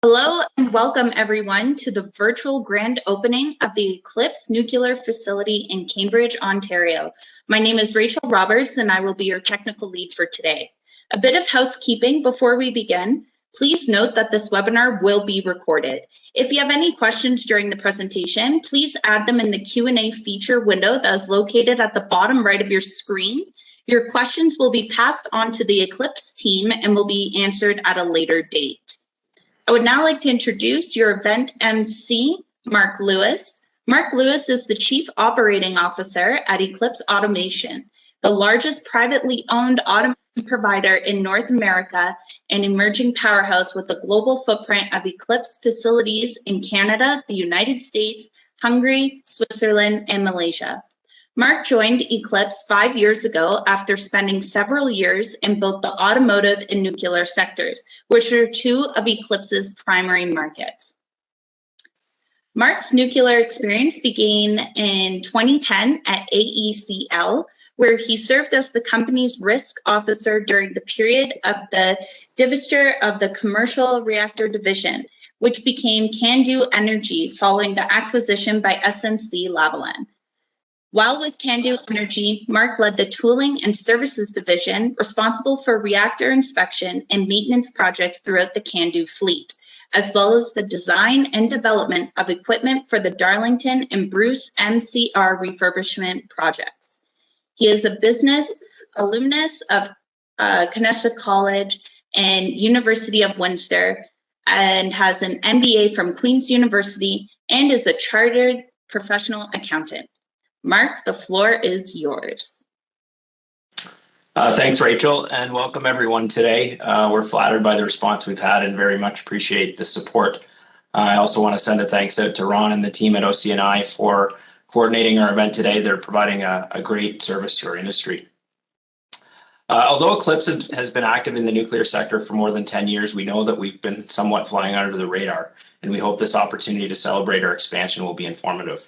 Hello and welcome everyone to the virtual grand opening of the Eclipse nuclear facility in Cambridge, Ontario. My name is Rachel Roberts and I will be your technical lead for today. A bit of housekeeping before we begin. Please note that this webinar will be recorded. If you have any questions during the presentation, please add them in the Q&A feature window that is located at the bottom right of your screen. Your questions will be passed on to the Eclipse team and will be answered at a later date. I would now like to introduce your event MC, Mark Lewis. Mark Lewis is the Chief Operating Officer at Eclipse Automation, the largest privately owned automation provider in North America and emerging powerhouse with a global footprint of Eclipse facilities in Canada, the United States, Hungary, Switzerland, and Malaysia. Mark joined Eclipse 5 years ago after spending several years in both the automotive and nuclear sectors, which are two of Eclipse's primary markets. Mark's nuclear experience began in 2010 at AECL, where he served as the company's risk officer during the period of the divestiture of the commercial reactor division, which became Candu Energy following the acquisition by SNC-Lavalin. While with Candu Energy, Mark led the tooling and services division responsible for reactor inspection and maintenance projects throughout the Candu fleet, as well as the design and development of equipment for the Darlington and Bruce MCR refurbishment projects. He is a business alumnus of Conestoga College and University of Windsor and has an MBA from Queen's University and is a chartered professional accountant. Mark, the floor is yours. Thanks, Rachel, and welcome everyone today. We're flattered by the response we've had and very much appreciate the support. I also want to send a thanks out to Ron and the team at OCNI for coordinating our event today. They're providing a great service to our industry. Although Eclipse has been active in the nuclear sector for more than 10 years, we know that we've been somewhat flying under the radar, and we hope this opportunity to celebrate our expansion will be informative.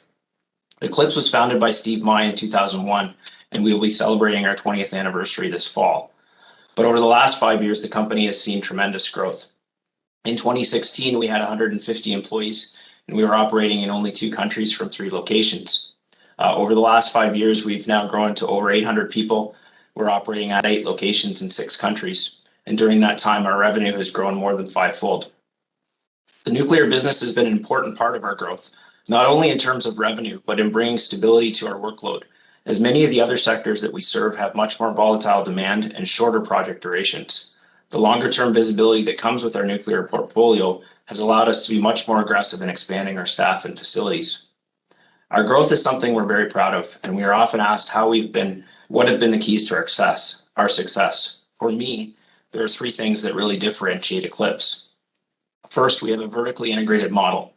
Eclipse was founded by Steve Mai in 2001, and we will be celebrating our 20th anniversary this fall. But over the last 5 years, the company has seen tremendous growth. In 2016, we had 150 employees, and we were operating in only 2 countries from 3 locations. Over the last 5 years, we've now grown to over 800 people. We're operating at 8 locations in 6 countries, and during that time, our revenue has grown more than 5-fold. The nuclear business has been an important part of our growth, not only in terms of revenue, but in bringing stability to our workload, as many of the other sectors that we serve have much more volatile demand and shorter project durations. The longer-term visibility that comes with our nuclear portfolio has allowed us to be much more aggressive in expanding our staff and facilities. Our growth is something we're very proud of, and we are often asked what have been the keys to our success. For me, there are 3 things that really differentiate Eclipse. First, we have a vertically integrated model.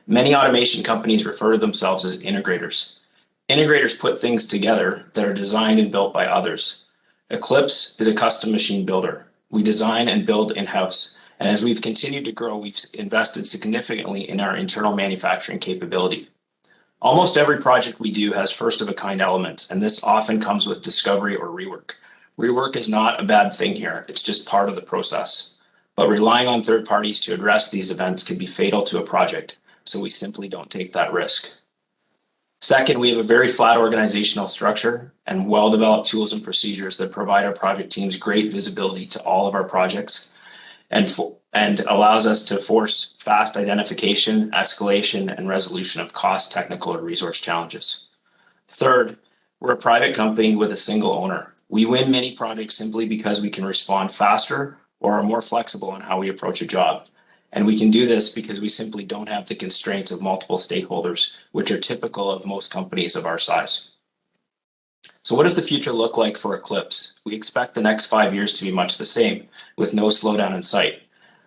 Many automation companies refer to themselves as integrators. Integrators put things together that are designed and built by others. Eclipse is a custom machine builder. We design and build in-house, and as we've continued to grow, we've invested significantly in our internal manufacturing capability. Almost every project we do has first-of-a-kind elements, and this often comes with discovery or rework. Rework is not a bad thing here, it's just part of the process. But relying on third parties to address these events can be fatal to a project, so we simply don't take that risk. Second, we have a very flat organizational structure and well-developed tools and procedures that provide our project teams great visibility to all of our projects and allows us to force fast identification, escalation, and resolution of cost, technical, or resource challenges. Third, we're a private company with a single owner. We win many projects simply because we can respond faster or are more flexible in how we approach a job. And we can do this because we simply don't have the constraints of multiple stakeholders, which are typical of most companies of our size. So what does the future look like for Eclipse? We expect the next 5 years to be much the same, with no slowdown in sight.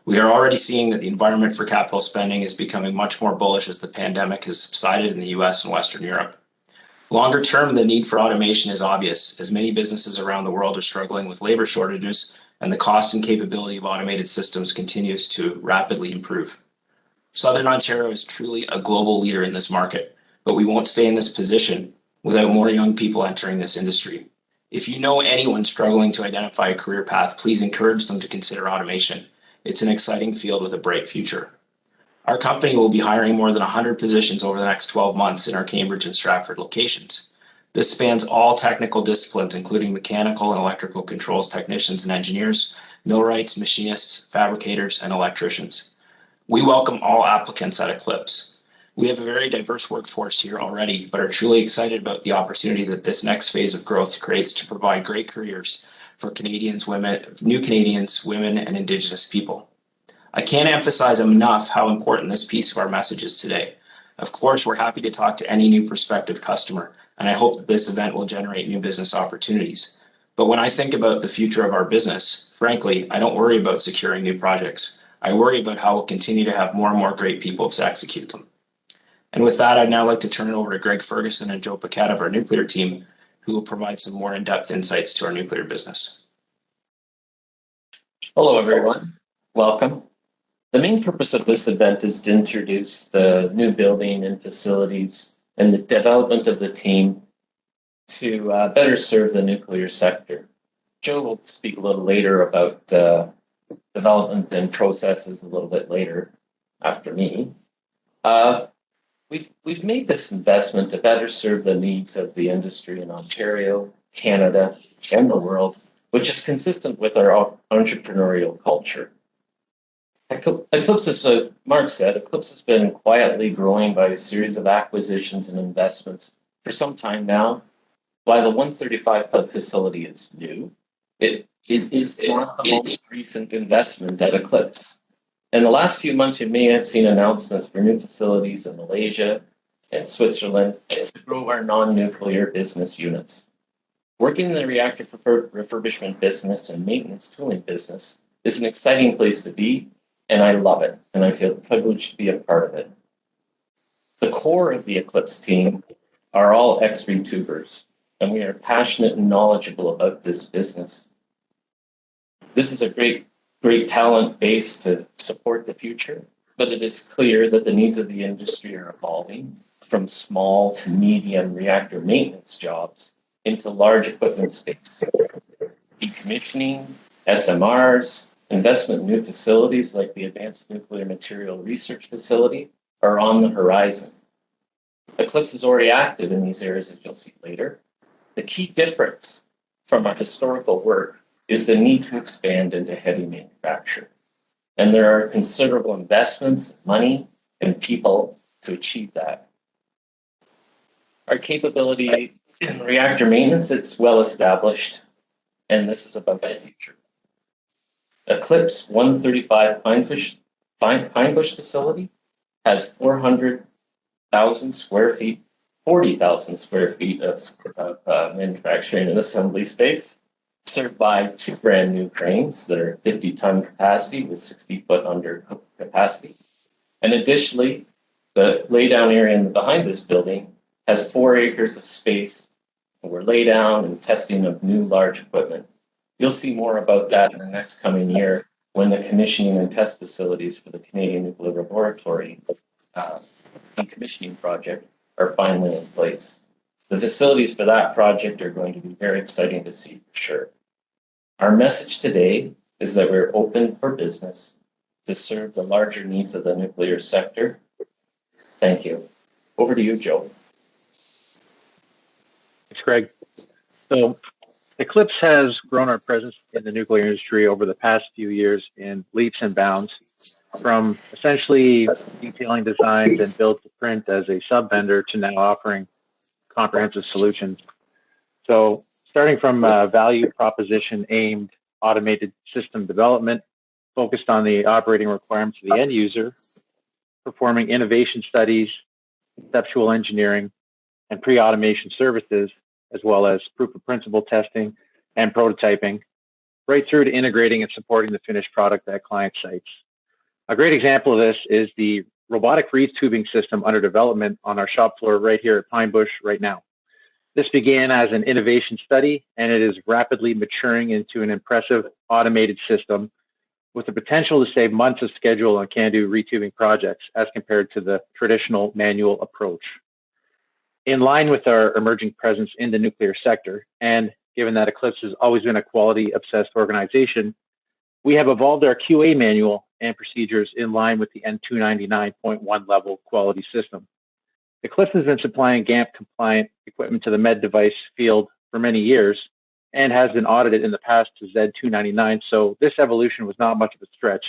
We are already seeing that the environment for capital spending is becoming much more bullish as the pandemic has subsided in the US and Western Europe. Longer term, the need for automation is obvious, as many businesses around the world are struggling with labor shortages, and the cost and capability of automated systems continues to rapidly improve. Southern Ontario is truly a global leader in this market, but we won't stay in this position without more young people entering this industry. If you know anyone struggling to identify a career path, please encourage them to consider automation. It's an exciting field with a bright future. Our company will be hiring more than 100 positions over the next 12 months in our Cambridge and Stratford locations. This spans all technical disciplines, including mechanical and electrical controls technicians and engineers, millwrights, machinists, fabricators, and electricians. We welcome all applicants at Eclipse. We have a very diverse workforce here already, but are truly excited about the opportunity that this next phase of growth creates to provide great careers for Canadians, new Canadians, women, and Indigenous people. I can't emphasize enough how important this piece of our message is today. Of course, we're happy to talk to any new prospective customer, and I hope that this event will generate new business opportunities. But when I think about the future of our business, frankly, I don't worry about securing new projects. I worry about how we'll continue to have more and more great people to execute them. And with that, I'd now like to turn it over to Greg Ferguson and Joe Paquette of our nuclear team, who will provide some more in-depth insights to our nuclear business. Hello, everyone. Welcome. The main purpose of this event is to introduce the new building and facilities and the development of the team to better serve the nuclear sector. Joe will speak a little later about development and processes a little bit later after me. We've made this investment to better serve the needs of the industry in Ontario, Canada, and the world, which is consistent with our entrepreneurial culture. Eclipse, as Mark said, Eclipse has been quietly growing by a series of acquisitions and investments for some time now. While the 135 Club facility is new, it is not the most recent investment at Eclipse. In the last few months, you may have seen announcements for new facilities in Malaysia and Switzerland to grow our non-nuclear business units. Working in the reactor refurbishment business and maintenance tooling business is an exciting place to be, and I love it, and I feel privileged to be a part of it. The core of the Eclipse team are all ex-retubers, and we are passionate and knowledgeable about this business. This is a great talent base to support the future, but it is clear that the needs of the industry are evolving from small to medium reactor maintenance jobs into large equipment space. Decommissioning, SMRs, investment in new facilities like the Advanced Nuclear Material Research Facility are on the horizon. Eclipse is already active in these areas, as you'll see later. The key difference from our historical work is the need to expand into heavy manufacture. And there are considerable investments, money, and people to achieve that. Our capability in reactor maintenance, it's well established, and this is about the future. Eclipse 135 Pinebush facility has 400,000 square feet, 40,000 square feet of manufacturing and assembly space, served by 2 brand new cranes that are 50-ton capacity with 60-foot under capacity. And additionally, the laydown area behind this building has 4 acres of space for laydown and testing of new large equipment. You'll see more about that in the next coming year when the commissioning and test facilities for the Canadian Nuclear Laboratory decommissioning project are finally in place. The facilities for that project are going to be very exciting to see for sure. Our message today is that we're open for business to serve the larger needs of the nuclear sector. Thank you. Over to you, Joe. Thanks, Greg. So Eclipse has grown our presence in the nuclear industry over the past few years in leaps and bounds, from essentially detailing designs and build to print as a sub-vendor to now offering comprehensive solutions. So starting from value proposition aimed automated system development, focused on the operating requirements of the end user, performing innovation studies, conceptual engineering, and pre-automation services, as well as proof of principle testing and prototyping, right through to integrating and supporting the finished product at client sites. A great example of this is the robotic wreath tubing system under development on our shop floor right here at Pinebush right now. This began as an innovation study, and it is rapidly maturing into an impressive automated system with the potential to save months of schedule on can-do retubing projects as compared to the traditional manual approach. In line with our emerging presence in the nuclear sector, and given that Eclipse has always been a quality-obsessed organization, we have evolved our QA manual and procedures in line with the N299.1 level quality system. Eclipse has been supplying GAMP compliant equipment to the med device field for many years and has been audited in the past to Z299, so this evolution was not much of a stretch,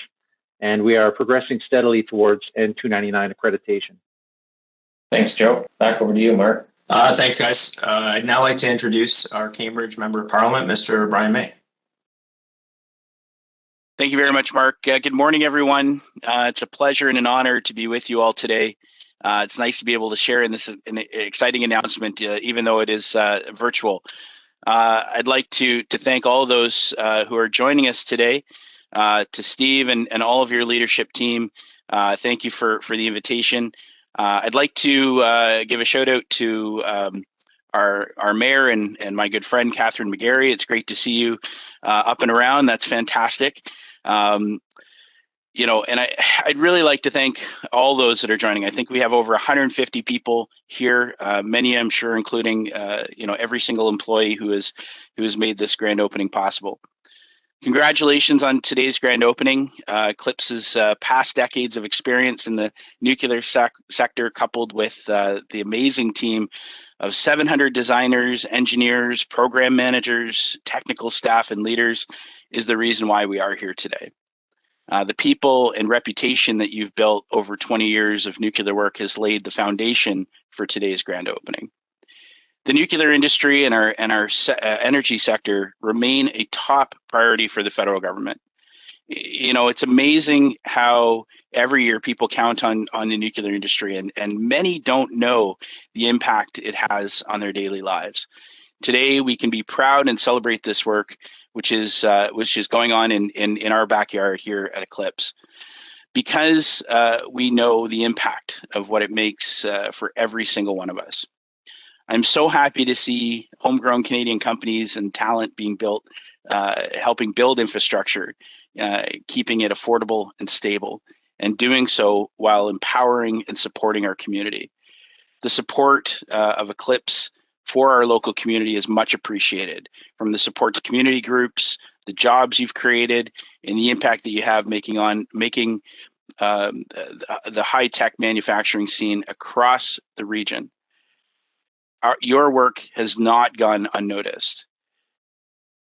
and we are progressing steadily towards N299 accreditation. Thanks, Joe. Back over to you, Mark. Thanks, guys. I'd now like to introduce our Cambridge Member of Parliament, Mr. Brian May. Thank you very much, Mark. Good morning, everyone. It's a pleasure and an honor to be with you all today. It's nice to be able to share in this an exciting announcement, even though it is virtual. I'd like to thank all those who are joining us today. To Steve and all of your leadership team, thank you for the invitation. I'd like to give a shout out to our mayor and my good friend, Catherine McGarry. It's great to see you up and around. That's fantastic. And I'd really like to thank all those that are joining. I think we have over 150 people here, many I'm sure, including every single employee who has made this grand opening possible. Congratulations on today's grand opening. Eclipse's past decades of experience in the nuclear sector, coupled with the amazing team of 700 designers, engineers, program managers, technical staff, and leaders, is the reason why we are here today. The people and reputation that you've built over 20 years of nuclear work has laid the foundation for today's grand opening. The nuclear industry and our energy sector remain a top priority for the federal government. It's amazing how every year people count on the nuclear industry, and many don't know the impact it has on their daily lives. Today, we can be proud and celebrate this work, which is going on in our backyard here at Eclipse, because we know the impact of what it makes for every single one of us. I'm so happy to see homegrown Canadian companies and talent being built, helping build infrastructure, keeping it affordable and stable, and doing so while empowering and supporting our community. The support of Eclipse for our local community is much appreciated, from the support to community groups, the jobs you've created, and the impact that you have making the high-tech manufacturing scene across the region. Your work has not gone unnoticed.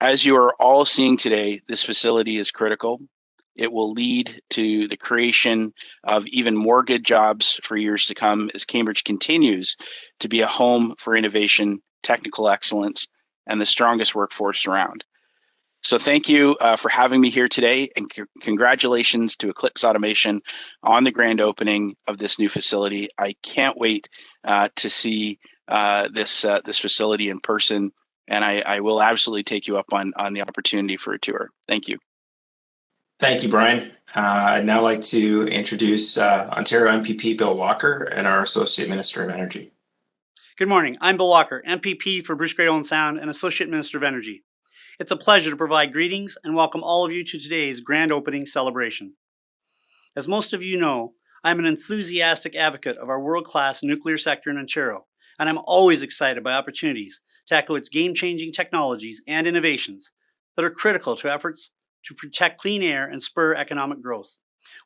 As you are all seeing today, this facility is critical. It will lead to the creation of even more good jobs for years to come as Cambridge continues to be a home for innovation, technical excellence, and the strongest workforce around. So thank you for having me here today, and congratulations to Eclipse Automation on the grand opening of this new facility. I can't wait to see this facility in person, and I will absolutely take you up on the opportunity for a tour. Thank you. Thank you, Brian. I'd now like to introduce Ontario MPP Bill Walker and our Associate Minister of Energy. Good morning. I'm Bill Walker, MPP for Bruce Grey Owen Sound and Associate Minister of Energy. It's a pleasure to provide greetings and welcome all of you to today's grand opening celebration. As most of you know, I'm an enthusiastic advocate of our world-class nuclear sector in Ontario, and I'm always excited by opportunities to echo its game-changing technologies and innovations that are critical to efforts to protect clean air and spur economic growth.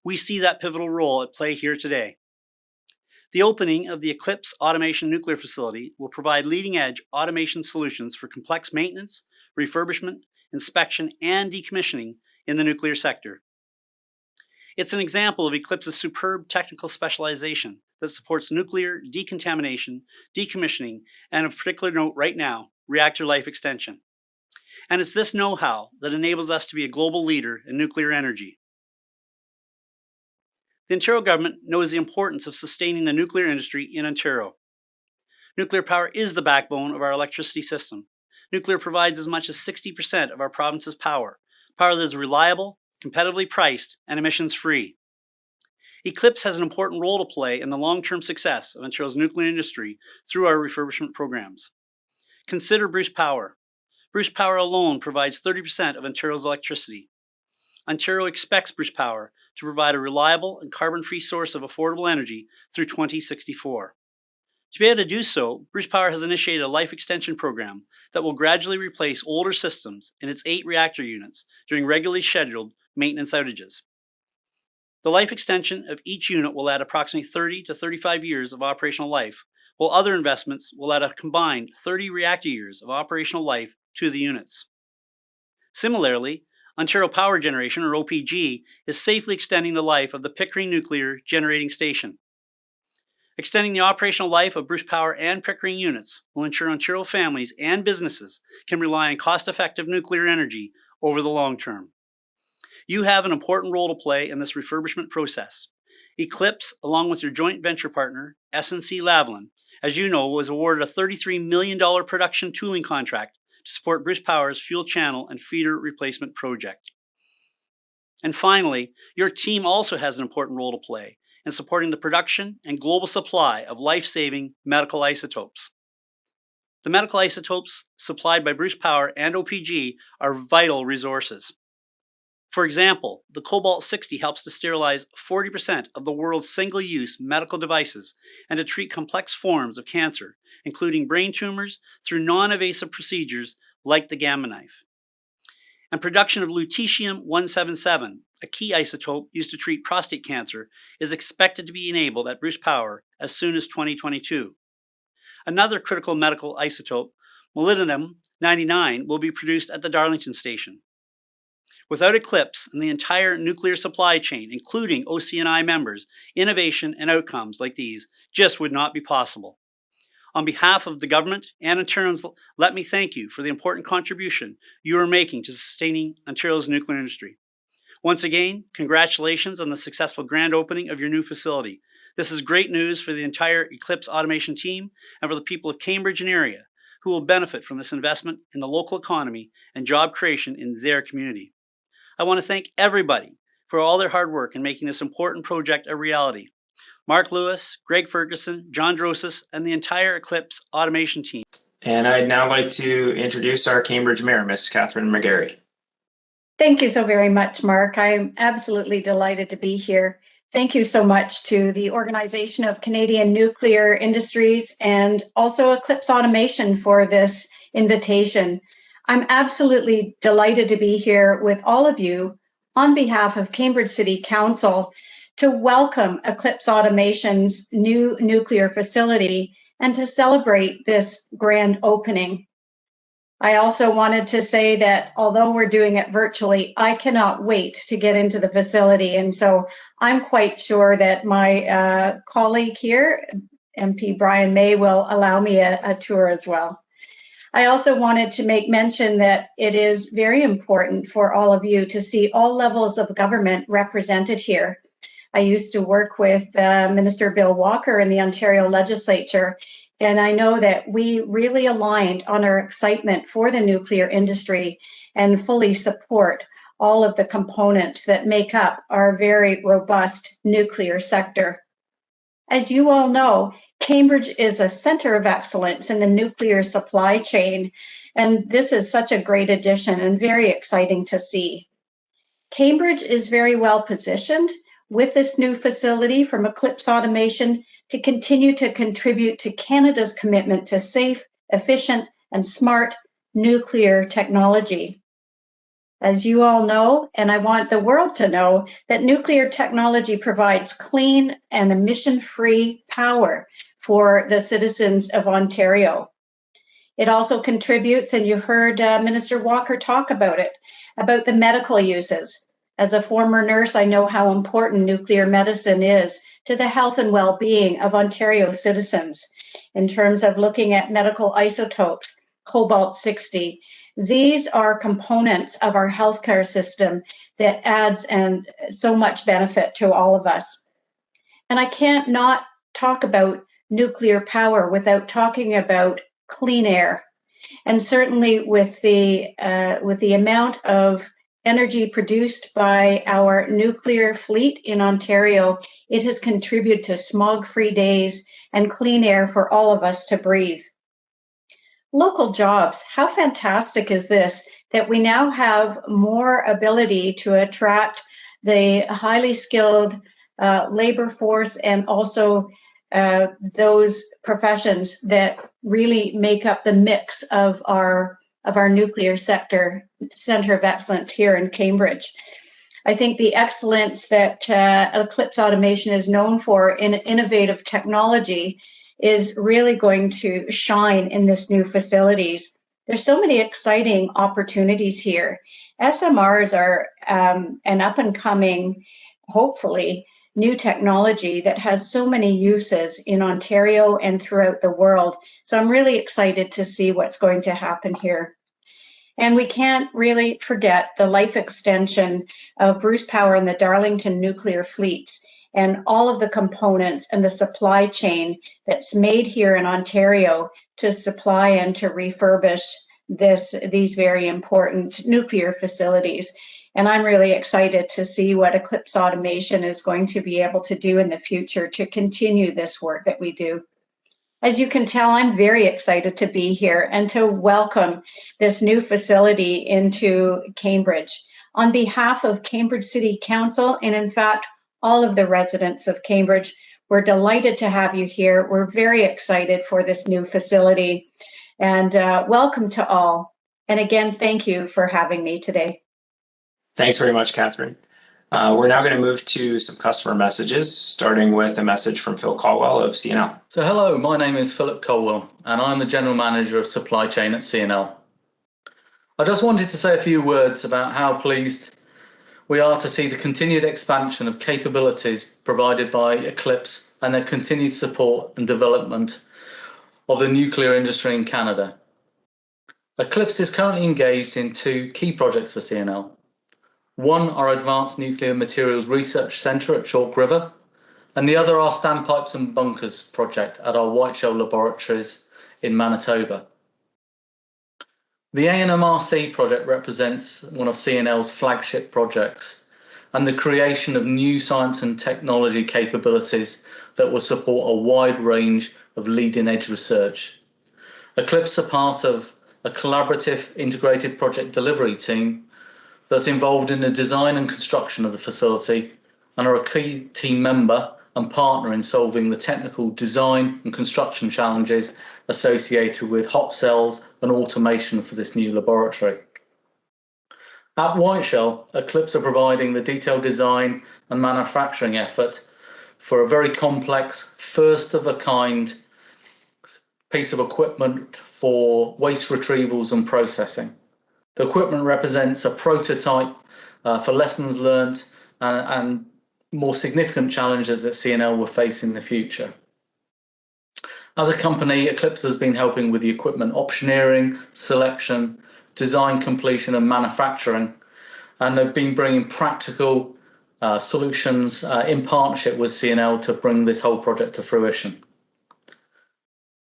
We see that pivotal role at play here today. The opening of the Eclipse Automation Nuclear Facility will provide leading-edge automation solutions for complex maintenance, refurbishment, inspection, and decommissioning in the nuclear sector. It's an example of Eclipse's superb technical specialization that supports nuclear decontamination, decommissioning, and of particular note right now, reactor life extension. And it's this know-how that enables us to be a global leader in nuclear energy. The Ontario government knows the importance of sustaining the nuclear industry in Ontario. Nuclear power is the backbone of our electricity system. Nuclear provides as much as 60% of our province's power that is reliable, competitively priced, and emissions-free. Eclipse has an important role to play in the long-term success of Ontario's nuclear industry through our refurbishment programs. Consider Bruce Power. Bruce Power alone provides 30% of Ontario's electricity. Ontario expects Bruce Power to provide a reliable and carbon-free source of affordable energy through 2064. To be able to do so, Bruce Power has initiated a life extension program that will gradually replace older systems in its 8 reactor units during regularly scheduled maintenance outages. The life extension of each unit will add approximately 30 to 35 years of operational life, while other investments will add a combined 30 reactor years of operational life to the units. Similarly, Ontario Power Generation, or OPG, is safely extending the life of the Pickering Nuclear Generating Station. Extending the operational life of Bruce Power and Pickering units will ensure Ontario families and businesses can rely on cost-effective nuclear energy over the long term. You have an important role to play in this refurbishment process. Eclipse, along with your joint venture partner, SNC-Lavalin, as you know, was awarded a $33 million production tooling contract to support Bruce Power's fuel channel and feeder replacement project. And finally, your team also has an important role to play in supporting the production and global supply of life-saving medical isotopes. The medical isotopes supplied by Bruce Power and OPG are vital resources. For example, the cobalt-60 helps to sterilize 40% of the world's single-use medical devices and to treat complex forms of cancer, including brain tumors, through non-invasive procedures like the gamma knife. And production of lutetium-177, a key isotope used to treat prostate cancer, is expected to be enabled at Bruce Power as soon as 2022. Another critical medical isotope, molybdenum-99, will be produced at the Darlington Station. Without Eclipse and the entire nuclear supply chain, including OCNI members, innovation and outcomes like these just would not be possible. On behalf of the government and Ontarians, let me thank you for the important contribution you are making to sustaining Ontario's nuclear industry. Once again, congratulations on the successful grand opening of your new facility. This is great news for the entire Eclipse automation team and for the people of Cambridge and area who will benefit from this investment in the local economy and job creation in their community. I want to thank everybody for all their hard work in making this important project a reality. Mark Lewis, Greg Ferguson, John Drosis, and the entire Eclipse automation team. And I'd now like to introduce our Cambridge Mayor, Miss Catherine McGarry. Thank you so very much, Mark. I'm absolutely delighted to be here. Thank you so much to the Organization of Canadian Nuclear Industries and also Eclipse Automation for this invitation. I'm absolutely delighted to be here with all of you on behalf of Cambridge City Council to welcome Eclipse Automation's new nuclear facility and to celebrate this grand opening. I also wanted to say that although we're doing it virtually, I cannot wait to get into the facility. And so I'm quite sure that my colleague here, MP Brian May, will allow me a tour as well. I also wanted to make mention that it is very important for all of you to see all levels of government represented here. I used to work with Minister Bill Walker in the Ontario Legislature, and I know that we really aligned on our excitement for the nuclear industry and fully support all of the components that make up our very robust nuclear sector. As you all know, Cambridge is a center of excellence in the nuclear supply chain, and this is such a great addition and very exciting to see. Cambridge is very well positioned with this new facility from Eclipse Automation to continue to contribute to Canada's commitment to safe, efficient, and smart nuclear technology. As you all know, and I want the world to know, that nuclear technology provides clean and emission-free power for the citizens of Ontario. It also contributes, and you heard Minister Walker talk about it, about the medical uses. As a former nurse, I know how important nuclear medicine is to the health and well-being of Ontario citizens in terms of looking at medical isotopes, cobalt-60. These are components of our healthcare system that adds and so much benefit to all of us. And I can't not talk about nuclear power without talking about clean air. And certainly with the amount of energy produced by our nuclear fleet in Ontario, it has contributed to smog-free days and clean air for all of us to breathe. Local jobs, how fantastic is this, that we now have more ability to attract the highly skilled labor force and also those professions that really make up the mix of our nuclear sector, center of excellence here in Cambridge. I think the excellence that Eclipse Automation is known for in innovative technology is really going to shine in this new facilities. There's so many exciting opportunities here. SMRs are an up and coming, hopefully, new technology that has so many uses in Ontario and throughout the world. So I'm really excited to see what's going to happen here. And we can't really forget the life extension of Bruce Power and the Darlington nuclear fleets and all of the components and the supply chain that's made here in Ontario to supply and to refurbish these very important nuclear facilities. And I'm really excited to see what Eclipse Automation is going to be able to do in the future to continue this work that we do. As you can tell, I'm very excited to be here and to welcome this new facility into Cambridge. On behalf of Cambridge City Council, and in fact, all of the residents of Cambridge, we're delighted to have you here. We're very excited for this new facility. And welcome to all. And again, thank you for having me today. Thanks very much, Catherine. We're now going to move to some customer messages, starting with a message from Phil Caldwell of CNL. So hello, my name is Philip Caldwell, and I'm the General Manager of Supply Chain at CNL. I just wanted to say a few words about how pleased we are to see the continued expansion of capabilities provided by Eclipse and their continued support and development of the nuclear industry in Canada. Eclipse is currently engaged in two key projects for CNL. One, our Advanced Nuclear Materials Research Centre at Chalk River, and the other, our Standpipes and Bunkers project at our Whiteshell laboratories in Manitoba. The ANMRC project represents one of CNL's flagship projects and the creation of new science and technology capabilities that will support a wide range of leading-edge research. Eclipse are part of a collaborative integrated project delivery team that's involved in the design and construction of the facility and are a key team member and partner in solving the technical design and construction challenges associated with hot cells and automation for this new laboratory. At Whiteshell, Eclipse are providing the detailed design and manufacturing effort for a very complex, first-of-a-kind piece of equipment for waste retrievals and processing. The equipment represents a prototype for lessons learned and more significant challenges that CNL will face in the future. As a company, Eclipse has been helping with the equipment optioneering, selection, design completion and manufacturing, and they've been bringing practical solutions in partnership with CNL to bring this whole project to fruition.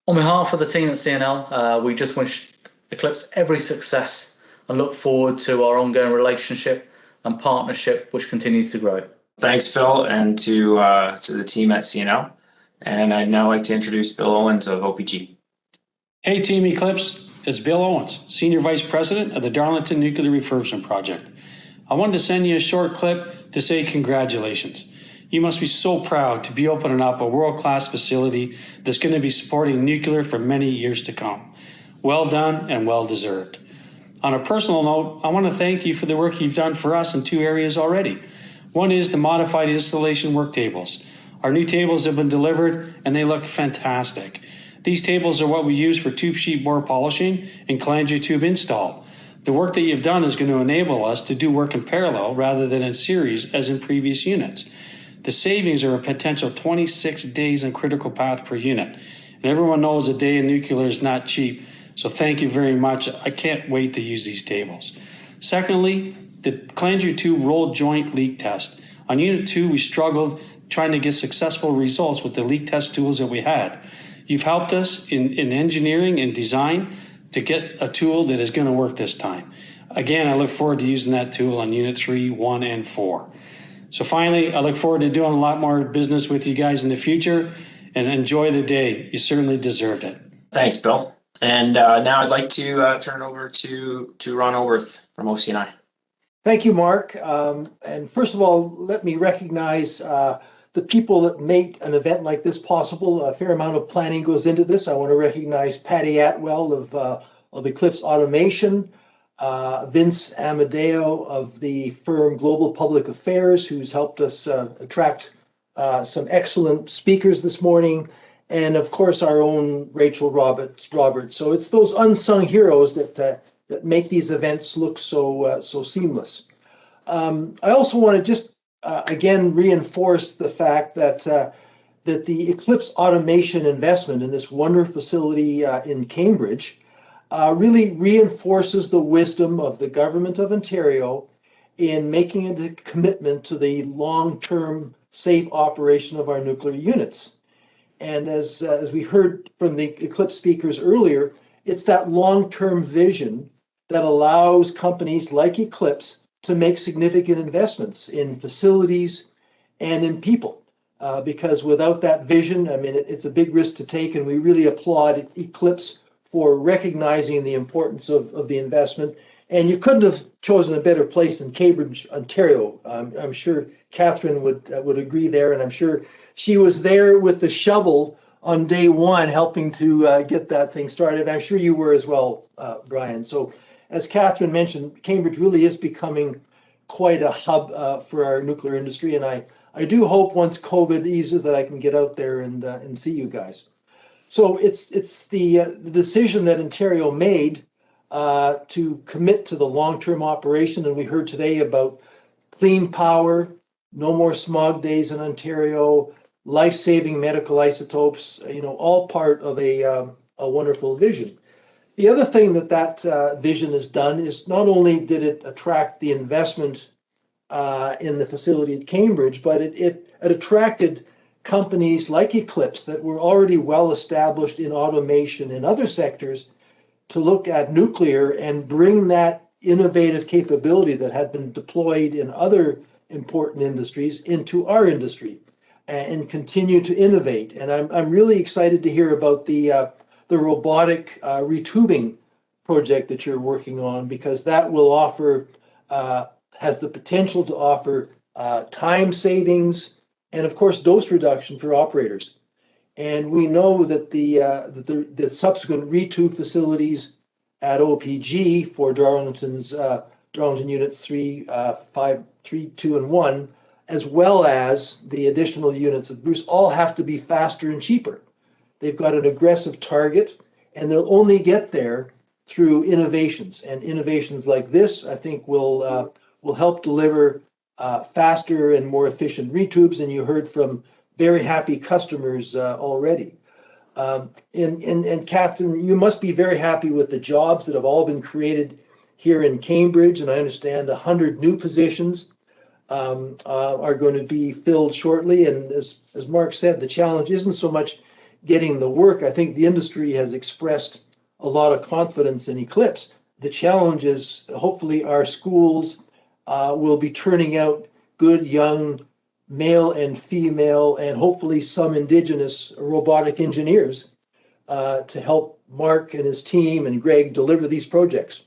On behalf of the team at CNL, we just wish Eclipse every success and look forward to our ongoing relationship and partnership, which continues to grow. Thanks, Phil, and to the team at CNL. And I'd now like to introduce Bill Owens of OPG. Hey, Team Eclipse. It's Bill Owens, Senior Vice President of the Darlington Nuclear Refurbishment Project. I wanted to send you a short clip to say congratulations. You must be so proud to be opening up a world-class facility that's going to be supporting nuclear for many years to come. Well done and well deserved. On a personal note, I want to thank you for the work you've done for us in two areas already. One is the modified installation work tables. Our new tables have been delivered and they look fantastic. These tables are what we use for tube sheet bore polishing and calandria tube install. The work that you've done is going to enable us to do work in parallel rather than in series as in previous units. The savings are a potential 26 days on critical path per unit. And everyone knows a day in nuclear is not cheap. So thank you very much. I can't wait to use these tables. Secondly, the calandria tube roll joint leak test. On Unit 2, we struggled trying to get successful results with the leak test tools that we had. You've helped us in engineering and design to get a tool that is going to work this time. Again, I look forward to using that tool on Unit 3, 1, and 4. So finally, I look forward to doing a lot more business with you guys in the future and enjoy the day. You certainly deserved it. Thanks, Bill. And now I'd like to turn it over to Ron Oberth from OCNI. Thank you, Mark. And first of all, let me recognize the people that make an event like this possible. A fair amount of planning goes into this. I want to recognize Patty Atwell of Eclipse Automation, Vince Amadeo of the firm Global Public Affairs, who's helped us attract some excellent speakers this morning, and of course our own Rachel Roberts. So it's those unsung heroes that make these events look so seamless. I also want to just again reinforce the fact that the Eclipse automation investment in this wonderful facility in Cambridge really reinforces the wisdom of the government of Ontario in making a commitment to the long-term safe operation of our nuclear units. And as we heard from the Eclipse speakers earlier, it's that long-term vision that allows companies like Eclipse to make significant investments in facilities and in people. Because without that vision, I mean, it's a big risk to take, and we really applaud Eclipse for recognizing the importance of the investment. And you couldn't have chosen a better place than Cambridge, Ontario. I'm sure Catherine would agree there, and I'm sure she was there with the shovel on day one, helping to get that thing started. I'm sure you were as well, Brian. So as Catherine mentioned, Cambridge really is becoming quite a hub for our nuclear industry, and I do hope once COVID eases that I can get out there and see you guys. So it's the decision that Ontario made to commit to the long-term operation, and we heard today about clean power, no more smog days in Ontario, life-saving medical isotopes, all part of a wonderful vision. The other thing that vision has done is not only did it attract the investment in the facility at Cambridge, but it attracted companies like Eclipse that were already well established in automation in other sectors to look at nuclear and bring that innovative capability that had been deployed in other important industries into our industry and continue to innovate. And I'm really excited to hear about the robotic retubing project that you're working on, because that will offer, has the potential to offer time savings and of course dose reduction for operators. And we know that the subsequent retube facilities at OPG for Darlington units 3, 5, 3, 2, and 1, as well as the additional units of Bruce, all have to be faster and cheaper. They've got an aggressive target, and they'll only get there through innovations. And innovations like this, I think, will help deliver faster and more efficient retubes. And you heard from very happy customers already. And Catherine, you must be very happy with the jobs that have all been created here in Cambridge. And I understand 100 new positions are going to be filled shortly. And as Mark said, the challenge isn't so much getting the work. I think the industry has expressed a lot of confidence in Eclipse. The challenge is hopefully our schools will be turning out good young male and female and hopefully some Indigenous robotic engineers to help Mark and his team and Greg deliver these projects.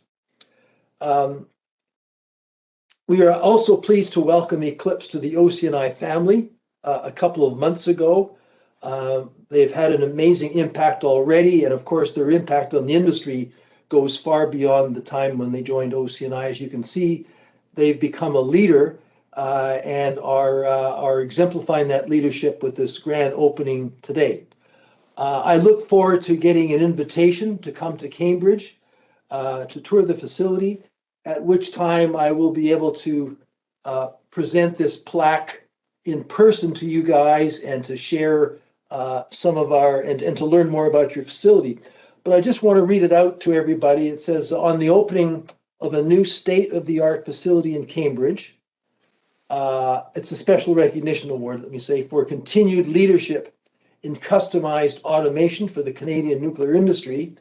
We are also pleased to welcome Eclipse to the OCNI family a couple of months ago. They've had an amazing impact already, and of course their impact on the industry goes far beyond the time when they joined OCNI. As you can see, they've become a leader and are exemplifying that leadership with this grand opening today. I look forward to getting an invitation to come to Cambridge to tour the facility, at which time I will be able to present this plaque in person to you guys and to share some of and to learn more about your facility. But I just want to read it out to everybody. It says, on the opening of a new state-of-the-art facility in Cambridge, it's a special recognition award, let me say, for continued leadership in customized automation for the Canadian nuclear industry,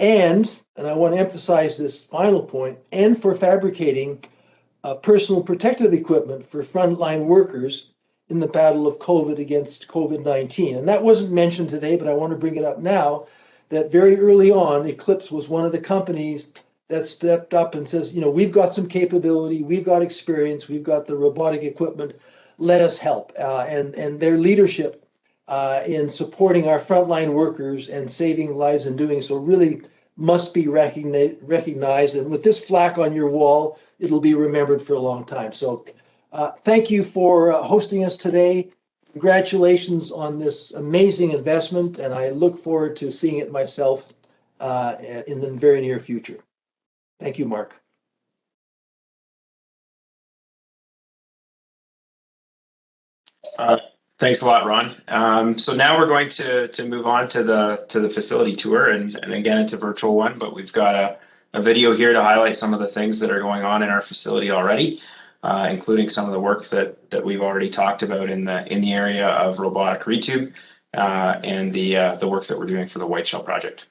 and I want to emphasize this final point, and for fabricating personal protective equipment for frontline workers in the battle of COVID against COVID-19. And that wasn't mentioned today, but I want to bring it up now, that very early on, Eclipse was one of the companies that stepped up and says, we've got some capability, we've got experience, we've got the robotic equipment, let us help. And their leadership in supporting our frontline workers and saving lives and doing so really must be recognized. And with this plaque on your wall, it'll be remembered for a long time. So thank you for hosting us today. Congratulations on this amazing investment, and I look forward to seeing it myself in the very near future. Thank you, Mark. Thanks a lot, Ron. So now we're going to move on to the facility tour, and again, it's a virtual one, but we've got a video here to highlight some of the things that are going on in our facility already, including some of the work that we've already talked about in the area of robotic retube and the work that we're doing for the Whiteshell project.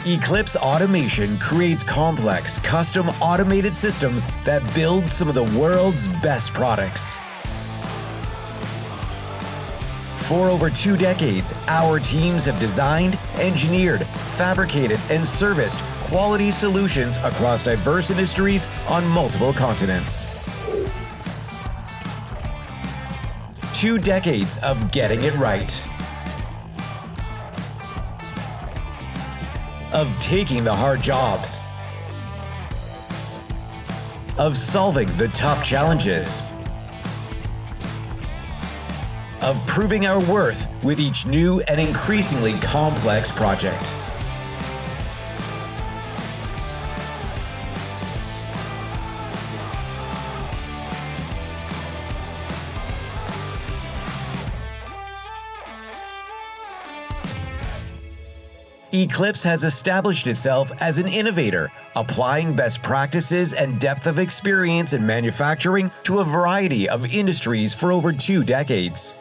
Eclipse Automation creates complex, custom automated systems that build some of the world's best products. For over 2 decades, our teams have designed, engineered, fabricated, and serviced quality solutions across diverse industries on multiple continents. 2 decades of getting it right. Of taking the hard jobs. Of solving the tough challenges. Of proving our worth with each new and increasingly complex project. Eclipse has established itself as an innovator, applying best practices and depth of experience in manufacturing to a variety of industries for over 2 decades.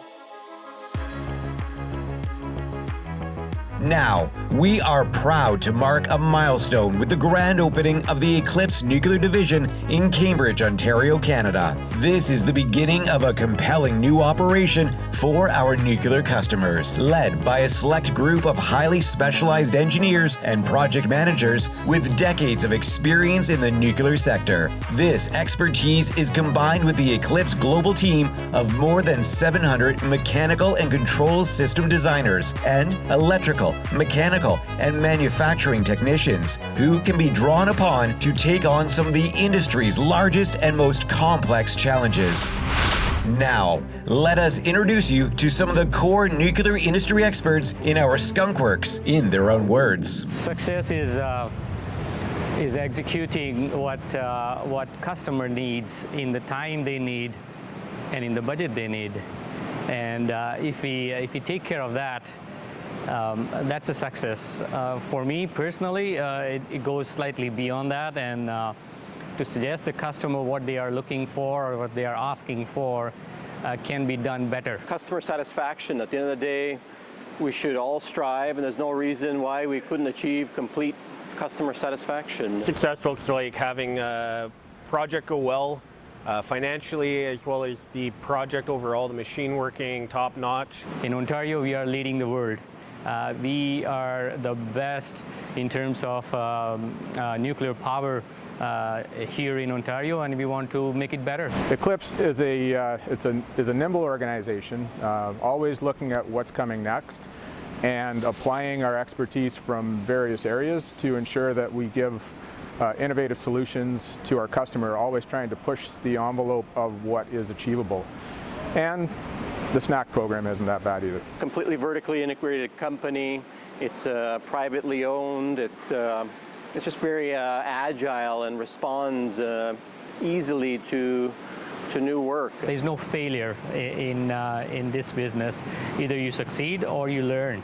Now, we are proud to mark a milestone with the grand opening of the Eclipse Nuclear Division in Cambridge, Ontario, Canada. This is the beginning of a compelling new operation for our nuclear customers, led by a select group of highly specialized engineers and project managers with decades of experience in the nuclear sector. This expertise is combined with the Eclipse global team of more than 700 mechanical and controls system designers and electrical, mechanical, and manufacturing technicians who can be drawn upon to take on some of the industry's largest and most complex challenges. Now, let us introduce you to some of the core nuclear industry experts in our Skunk Works in their own words. Success is executing what customer needs in the time they need and in the budget they need. And if we take care of that, that's a success. For me personally, it goes slightly beyond that, and to suggest the customer what they are looking for or what they are asking for can be done better. Customer satisfaction, at the end of the day, we should all strive, and there's no reason why we couldn't achieve complete customer satisfaction. Success looks like having a project go well, financially, as well as the project overall, the machine working top notch. In Ontario, we are leading the world. We are the best in terms of nuclear power here in Ontario, and we want to make it better. Eclipse is a nimble organization, always looking at what's coming next and applying our expertise from various areas to ensure that we give innovative solutions to our customer, always trying to push the envelope of what is achievable. And the snack program isn't that bad either. Completely vertically integrated company. It's privately owned. It's just very agile and responds easily to new work. There's no failure in this business. Either you succeed or you learn.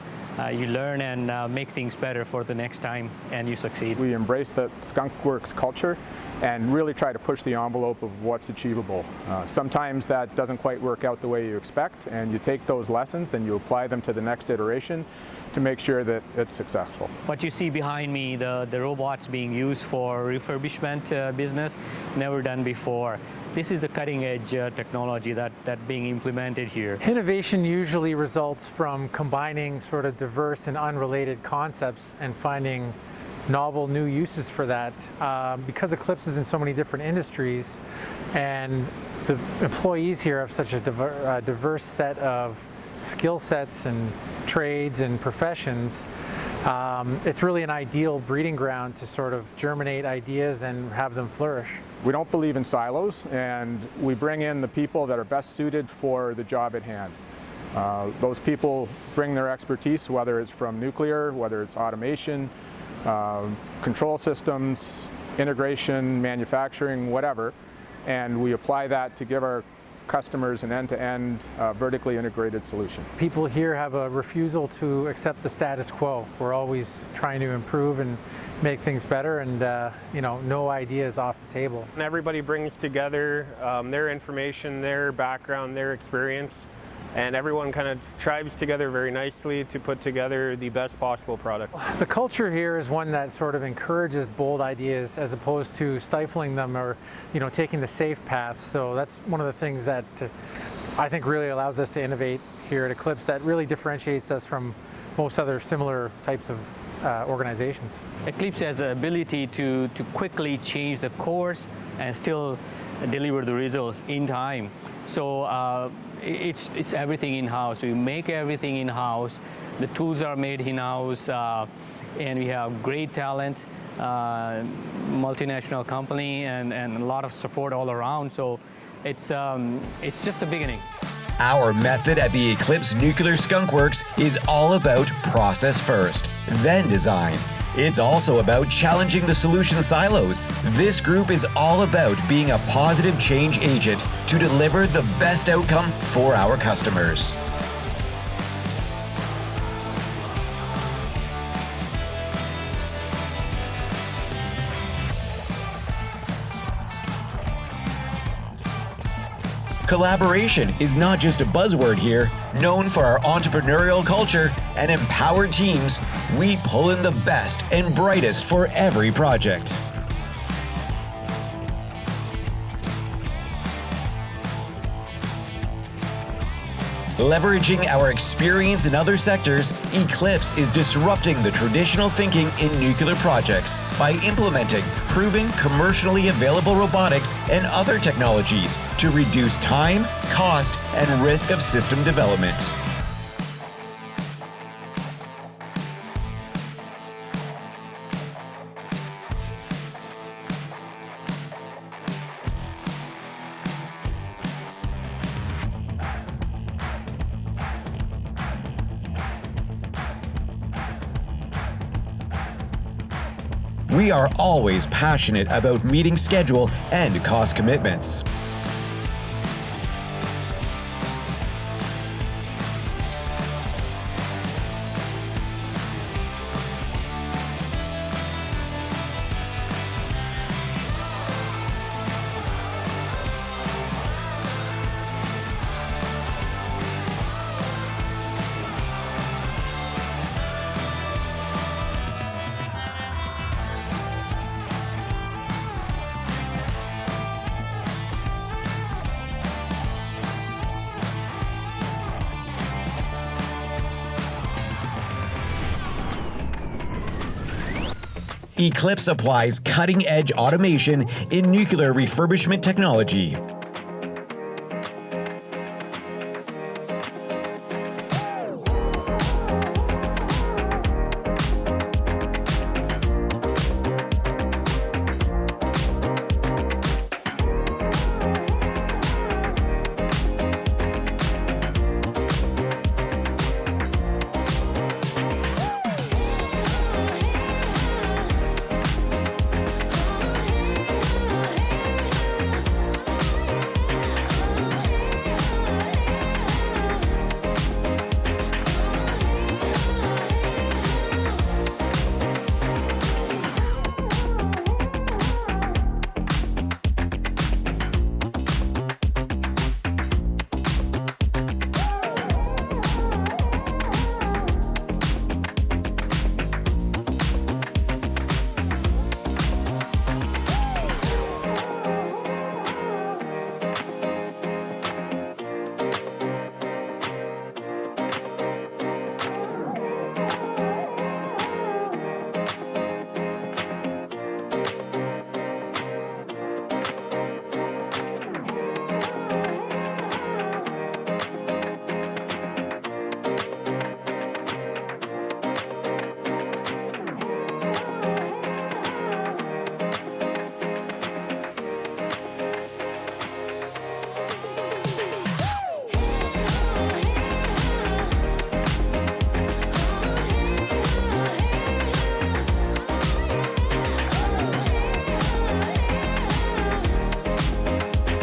You learn and make things better for the next time, and you succeed. We embrace that Skunk Works culture and really try to push the envelope of what's achievable. Sometimes that doesn't quite work out the way you expect, and you take those lessons and you apply them to the next iteration to make sure that it's successful. What you see behind me, the robots being used for refurbishment business, never done before. This is the cutting edge technology that being implemented here. Innovation usually results from combining sort of diverse and unrelated concepts and finding novel new uses for that. Because Eclipse is in so many different industries and the employees here have such a diverse set of skill sets and trades and professions, it's really an ideal breeding ground to sort of germinate ideas and have them flourish. We don't believe in silos, and we bring in the people that are best suited for the job at hand. Those people bring their expertise, whether it's from nuclear, whether it's automation, control systems, integration, manufacturing, whatever, and we apply that to give our customers an end-to-end vertically integrated solution. People here have a refusal to accept the status quo. We're always trying to improve and make things better, and no idea is off the table. And everybody brings together their information, their background, their experience, and everyone kind of chives together very nicely to put together the best possible product. The culture here is one that sort of encourages bold ideas as opposed to stifling them or, taking the safe paths. So that's one of the things that I think really allows us to innovate here at Eclipse, that really differentiates us from most other similar types of organizations. Eclipse has the ability to quickly change the course and still deliver the results in time. So it's everything in-house. We make everything in-house. The tools are made in-house, and we have great talent, multinational company, and a lot of support all around. So it's just the beginning. Our method at the Eclipse Nuclear Skunk Works is all about process first, then design. It's also about challenging the solution silos. This group is all about being a positive change agent to deliver the best outcome for our customers. Collaboration is not just a buzzword here. Known for our entrepreneurial culture and empowered teams, we pull in the best and brightest for every project. Leveraging our experience in other sectors, Eclipse is disrupting the traditional thinking in nuclear projects by implementing proven commercially available robotics and other technologies to reduce time, cost, and risk of system development. We are always passionate about meeting schedule and cost commitments. Eclipse applies cutting-edge automation in nuclear refurbishment technology.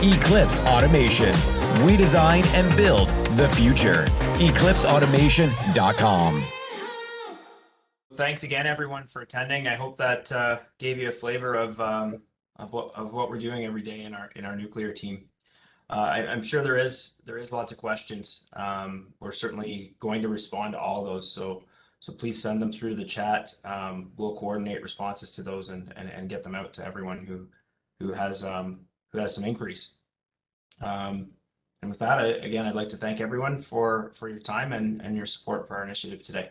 Eclipse Automation. We design and build the future. EclipseAutomation.com. Thanks again, everyone, for attending. I hope that gave you a flavor of what we're doing every day in our nuclear team. I'm sure there is lots of questions. We're certainly going to respond to all of those. So please send them through the chat. We'll coordinate responses to those and get them out to everyone who has some inquiries. And with that, again, I'd like to thank everyone for your time and your support for our initiative today.